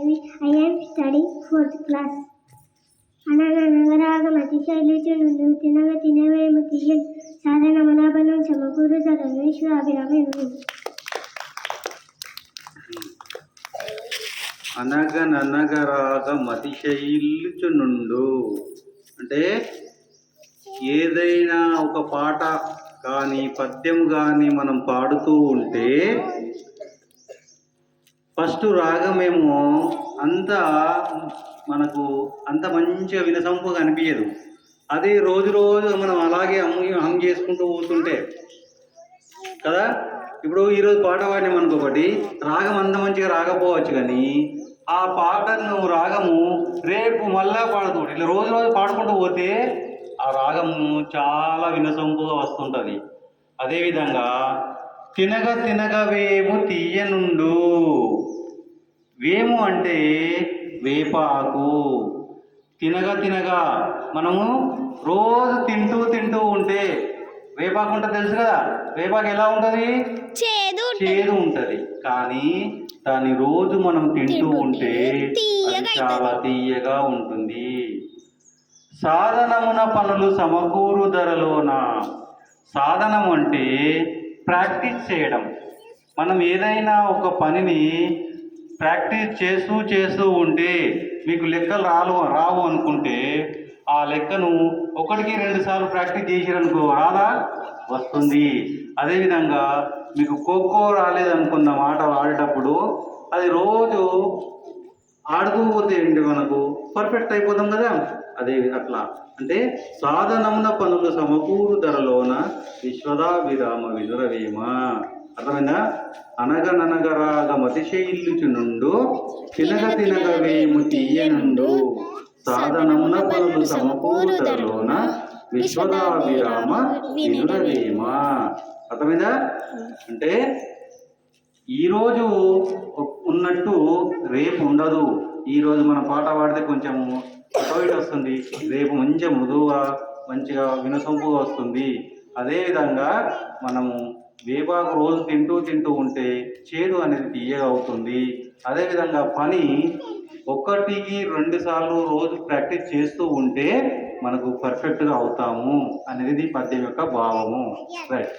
Vaishnavi. I am studying 4th class. అనగనగరాగమతిశైలుచునుండు తినగ తినవేము Teeyan సాధన మనాభనం సమకూరు సర్వేశ్వరాభిరామేను. అనగనగరాగమతిశైలుచునుండు అంటే ఏదైనా ఒక పాట కానీ పద్యం కానీ మనం పాడుతూ ఉంటే ఫస్ట్ రాగమేమో మనకు అంత మంచిగా వినసొంపుగా అనిపించదు. అదే రోజు రోజు మనం అలాగే హమ్ చేసుకుంటూ పోతుంటే కదా. ఇప్పుడు ఈరోజు పాట పాడినాం అనుకోబట్టి రాగం అంత మంచిగా రాకపోవచ్చు, కానీ ఆ పాటను రాగము రేపు మళ్ళా పాడుతూ ఇట్లా రోజు రోజు పాడుకుంటూ పోతే ఆ రాగము చాలా వినసొంపుగా వస్తుంటుంది. అదేవిధంగా తినగ తినగ వేము తీయనుండు. వేము అంటే వేపాకు. తినగ తినగా మనము రోజు తింటూ ఉంటే వేపాకు ఉంటుంది తెలుసు కదా. వేపాకు ఎలా ఉంటుంది? చేదు ఉంటుంది. కానీ దాన్ని రోజు మనం తింటూ ఉంటే అది చాలా తీయగా ఉంటుంది. సాధనమున పనులు సమకూరు ధరలోన. సాధనం అంటే ప్రాక్టీస్ చేయడం. మనం ఏదైనా ఒక పనిని ప్రాక్టీస్ చేస్తూ ఉంటే మీకు లెక్కలు రావు అనుకుంటే ఆ లెక్కను 1-2 సార్లు ప్రాక్టీస్ చేసిరనుకో రాదా? వస్తుంది. అదేవిధంగా మీకు ఖోఖో రాలేదనుకున్న మాట ఆడేటప్పుడు అది రోజు ఆడుతూ పోతే ఏంటి మనకు పర్ఫెక్ట్ అయిపోతాం కదా. అదే అట్లా అంటే సాధనమున పనులు సమకూరు ధరలోన విశ్వదాభిరామ వినురవేమ. అర్థమైందా? అనగనగరాగమతిశైలుచునుండు తినగ తినగ వేము తీయనుండు సాధనమున పనులు సమకూరు ధరలోన విశ్వదాభిరామ వినురవేమ. అర్థమైందా? అంటే ఈరోజు ఉన్నట్టు రేపు ఉండదు. ఈరోజు మన పాట పాడితే కొంచెము అటోయిట్ వస్తుంది, రేపు మంచిగా మృదువుగా మంచిగా వినసొంపుగా వస్తుంది. అదేవిధంగా మనము వేపాకు రోజు తింటూ ఉంటే చేదు అనేది తీయగా అవుతుంది. అదేవిధంగా పని 1-2 సార్లు రోజు ప్రాక్టీస్ చేస్తూ ఉంటే మనకు పర్ఫెక్ట్గా అవుతాము అనేది పద్యం యొక్క భావము. రైట్.